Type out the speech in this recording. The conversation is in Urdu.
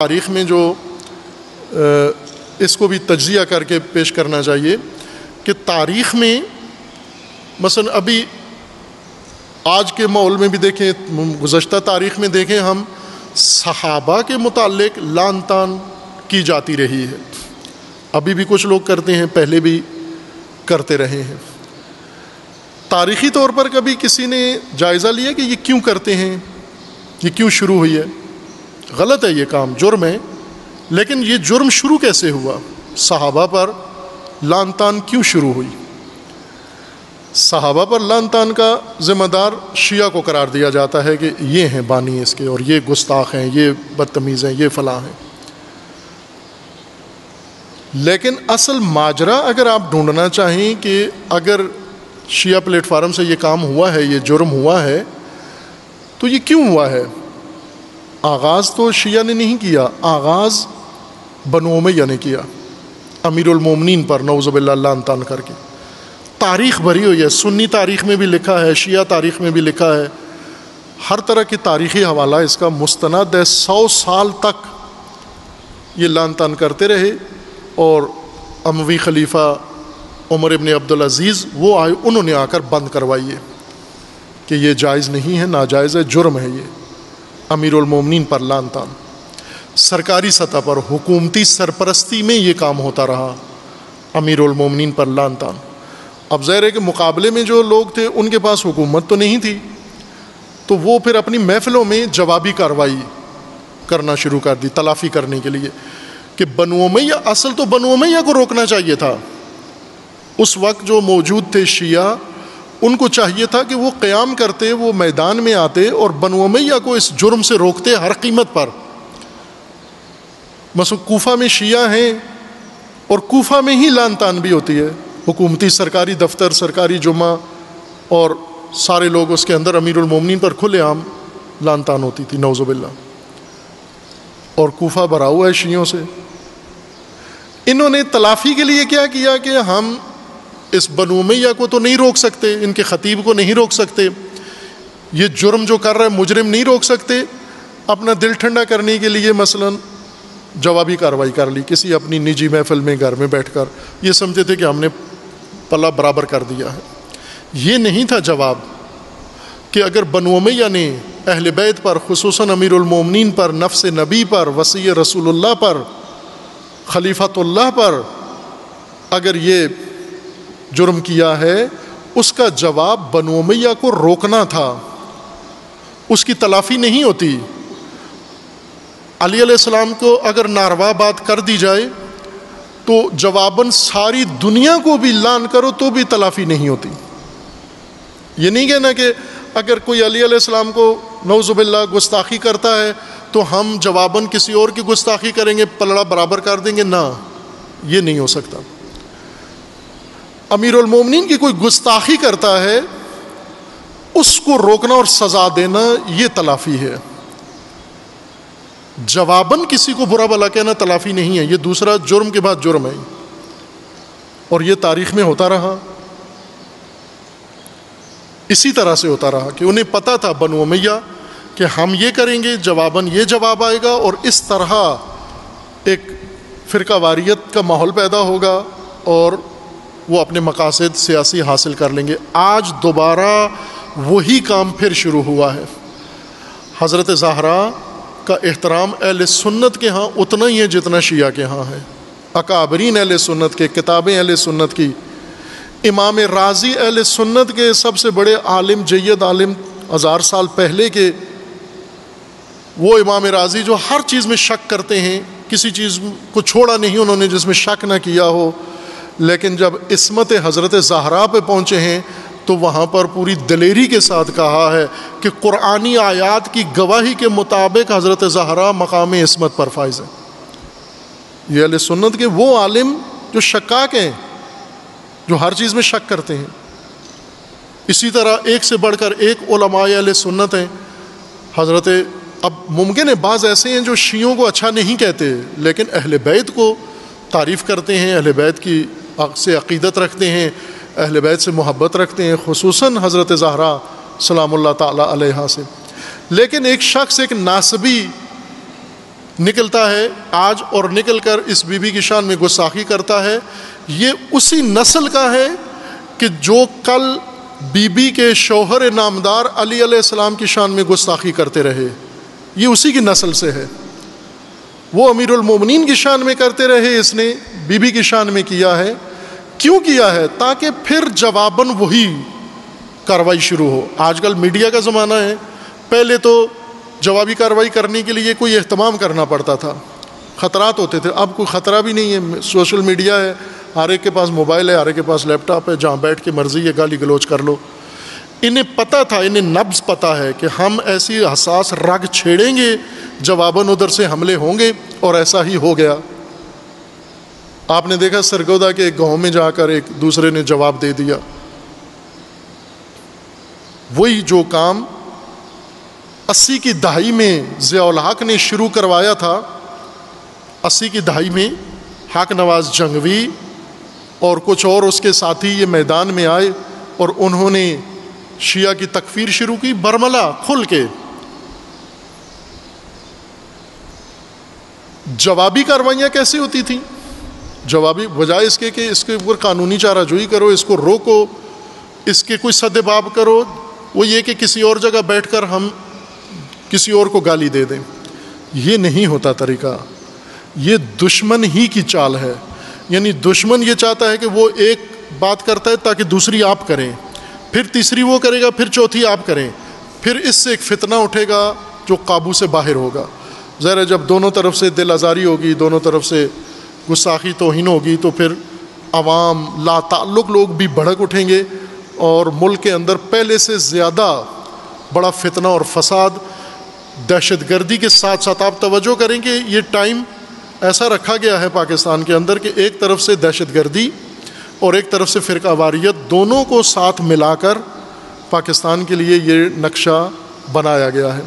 تاریخ میں جو اس کو بھی تجزیہ کر کے پیش کرنا چاہیے کہ تاریخ میں مثلا ابھی آج کے ماحول میں بھی دیکھیں، گزشتہ تاریخ میں دیکھیں، ہم صحابہ کے متعلق لعن طعن کی جاتی رہی ہے، ابھی بھی کچھ لوگ کرتے ہیں، پہلے بھی کرتے رہے ہیں۔ تاریخی طور پر کبھی کسی نے جائزہ لیا کہ یہ کیوں کرتے ہیں، یہ کیوں شروع ہوئی ہے؟ غلط ہے یہ کام، جرم ہے، لیکن یہ جرم شروع کیسے ہوا؟ صحابہ پر لعن طعن کیوں شروع ہوئی؟ صحابہ پر لعن طعن کا ذمہ دار شیعہ کو قرار دیا جاتا ہے کہ یہ ہیں بانی اس کے، اور یہ گستاخ ہیں، یہ بدتمیز ہیں، یہ فلاں ہیں۔ لیکن اصل ماجرا اگر آپ ڈھونڈنا چاہیں کہ اگر شیعہ پلیٹ فارم سے یہ کام ہوا ہے، یہ جرم ہوا ہے، تو یہ کیوں ہوا ہے؟ آغاز تو شیعہ نے نہیں کیا، آغاز بنو امیہ نے کیا، امیر المومنین پر نعوذ باللہ لعن طعن کر کے۔ تاریخ بھری ہوئی ہے، سنی تاریخ میں بھی لکھا ہے، شیعہ تاریخ میں بھی لکھا ہے، ہر طرح کی تاریخی حوالہ اس کا مستند ہے۔ 100 سال تک یہ لعن طعن کرتے رہے، اور اموی خلیفہ عمر ابن عبدالعزیز وہ آئے، انہوں نے آ کر بند کروائی ہے کہ یہ جائز نہیں ہے، ناجائز ہے، جرم ہے یہ امیر المومنین پر لعن طعن۔ سرکاری سطح پر حکومتی سرپرستی میں یہ کام ہوتا رہا، امیر المومنین پر لعن طعن۔ اب ظاہر ہے کہ مقابلے میں جو لوگ تھے ان کے پاس حکومت تو نہیں تھی، تو وہ پھر اپنی محفلوں میں جوابی کارروائی کرنا شروع کر دی تلافی کرنے کے لیے، کہ بنو امیہ، اصل تو بنو امیہ کو روکنا چاہیے تھا۔ اس وقت جو موجود تھے شیعہ، ان کو چاہیے تھا کہ وہ قیام کرتے، وہ میدان میں آتے اور بنو امیہ کو اس جرم سے روکتے ہر قیمت پر۔ مثلا کوفہ میں شیعہ ہیں، اور کوفہ میں ہی لعن طعن بھی ہوتی ہے، حکومتی سرکاری دفتر، سرکاری جمعہ، اور سارے لوگ اس کے اندر، امیر المومنین پر کھلے عام لعن طعن ہوتی تھی نعوذ باللہ۔ اور کوفہ بھرا ہوا ہے شیعوں سے۔ انہوں نے تلافی کے لیے کیا کیا کہ ہم اس بنو امیہ کو تو نہیں روک سکتے، ان کے خطیب کو نہیں روک سکتے، یہ جرم جو کر رہا ہے مجرم نہیں روک سکتے، اپنا دل ٹھنڈا کرنے کے لیے مثلا جوابی کارروائی کر لی کسی اپنی نجی محفل میں، گھر میں بیٹھ کر، یہ سمجھتے تھے کہ ہم نے پلہ برابر کر دیا ہے۔ یہ نہیں تھا جواب کہ اگر بنو امیہ نے اہل بیت پر، خصوصاً امیر المومنین پر، نفس نبی پر، وصی رسول اللہ پر، خلیفۃ اللہ پر اگر یہ جرم کیا ہے، اس کا جواب بنو امیہ کو روکنا تھا، اس کی تلافی نہیں ہوتی۔ علی علیہ السلام کو اگر ناروا بات کر دی جائے تو جواباً ساری دنیا کو بھی لعن کرو تو بھی تلافی نہیں ہوتی۔ یہ نہیں کہنا کہ اگر کوئی علی علیہ السلام کو نعوذ باللہ گستاخی کرتا ہے تو ہم جواباً کسی اور کی گستاخی کریں گے، پلڑا برابر کر دیں گے، نہ، یہ نہیں ہو سکتا۔ امیر المومنین کی کوئی گستاخی کرتا ہے، اس کو روکنا اور سزا دینا، یہ تلافی ہے۔ جواباً کسی کو برا بھلا کہنا تلافی نہیں ہے، یہ دوسرا جرم کے بعد جرم ہے، اور یہ تاریخ میں ہوتا رہا، اسی طرح سے ہوتا رہا کہ انہیں پتہ تھا بنو امیہ کہ ہم یہ کریں گے، جواباً یہ جواب آئے گا، اور اس طرح ایک فرقہ واریت کا ماحول پیدا ہوگا اور وہ اپنے مقاصد سیاسی حاصل کر لیں گے۔ آج دوبارہ وہی کام پھر شروع ہوا ہے۔ حضرت زہرا کا احترام اہل سنت کے ہاں اتنا ہی ہے جتنا شیعہ کے ہاں ہے۔ اکابرین اہل سنت کے، کتابیں اہل سنت کی، امام رازی اہل سنت کے سب سے بڑے عالم، جید عالم، 1000 سال پہلے کے، وہ امام رازی جو ہر چیز میں شک کرتے ہیں، کسی چیز کو چھوڑا نہیں انہوں نے جس میں شک نہ کیا ہو، لیکن جب عصمت حضرت زہرا پہ پہنچے ہیں تو وہاں پر پوری دلیری کے ساتھ کہا ہے کہ قرآنی آیات کی گواہی کے مطابق حضرت زہرا مقام عصمت پر فائز ہے۔ یہ اہل سنت کے وہ عالم جو شکاک ہیں، جو ہر چیز میں شک کرتے ہیں۔ اسی طرح ایک سے بڑھ کر ایک علماء اہل سنت ہیں۔ حضرت، اب ممکن ہے بعض ایسے ہیں جو شیعوں کو اچھا نہیں کہتے لیکن اہل بیت کو تعریف کرتے ہیں، اہل بیت کی سے عقیدت رکھتے ہیں، اہل بیت سے محبت رکھتے ہیں، خصوصاً حضرت زہرا سلام اللہ تعالی علیہا سے۔ لیکن ایک شخص، ایک ناسبی نکلتا ہے آج اور نکل کر اس بی بی کی شان میں گستاخی کرتا ہے، یہ اسی نسل کا ہے کہ جو کل بی بی کے شوہر نامدار علی علیہ السلام کی شان میں گستاخی کرتے رہے، یہ اسی کی نسل سے ہے۔ وہ امیر المومنین کی شان میں کرتے رہے، اس نے بی بی کی شان میں کیا ہے۔ کیوں کیا ہے؟ تاکہ پھر جواباً وہی کارروائی شروع ہو۔ آج کل میڈیا کا زمانہ ہے، پہلے تو جوابی کارروائی کرنے کے لیے کوئی اہتمام کرنا پڑتا تھا، خطرات ہوتے تھے، اب کوئی خطرہ بھی نہیں ہے، سوشل میڈیا ہے، ہر ایک کے پاس موبائل ہے، ہر ایک کے پاس لیپ ٹاپ ہے، جہاں بیٹھ کے مرضی ہے گالی گلوچ کر لو۔ انہیں پتہ تھا، انہیں نبض پتہ ہے کہ ہم ایسی حساس رگ چھیڑیں گے، جواباً ادھر سے حملے ہوں گے، اور ایسا ہی ہو گیا۔ آپ نے دیکھا سرگودا کے ایک گاؤں میں جا کر ایک دوسرے نے جواب دے دیا، وہی جو کام 80 کی دہائی میں ضیاء الحق نے شروع کروایا تھا۔ 80 کی دہائی میں حق نواز جنگوی اور کچھ اور اس کے ساتھی یہ میدان میں آئے اور انہوں نے شیعہ کی تکفیر شروع کی، برملا کھل کے۔ جوابی کاروائیاں کیسے ہوتی تھیں؟ جوابی بجائے اس کے کہ اس کے اوپر قانونی چارہ جوئی کرو، اس کو روکو، اس کے کوئی سد باب کرو، وہ یہ کہ کسی اور جگہ بیٹھ کر ہم کسی اور کو گالی دے دیں۔ یہ نہیں ہوتا طریقہ، یہ دشمن ہی کی چال ہے۔ یعنی دشمن یہ چاہتا ہے کہ وہ ایک بات کرتا ہے تاکہ دوسری آپ کریں، پھر تیسری وہ کرے گا، پھر چوتھی آپ کریں، پھر اس سے ایک فتنہ اٹھے گا جو قابو سے باہر ہوگا۔ ظاہر ہے جب دونوں طرف سے دل آزاری ہوگی، دونوں طرف سے گستاخی توہین ہوگی، تو پھر عوام لا تعلق لوگ بھی بھڑک اٹھیں گے اور ملک کے اندر پہلے سے زیادہ بڑا فتنہ اور فساد، دہشت گردی کے ساتھ ساتھ آپ توجہ کریں کہ یہ ٹائم ایسا رکھا گیا ہے پاکستان کے اندر کہ ایک طرف سے دہشت گردی اور ایک طرف سے فرقہ واریت، دونوں کو ساتھ ملا کر پاکستان کے لیے یہ نقشہ بنایا گیا ہے۔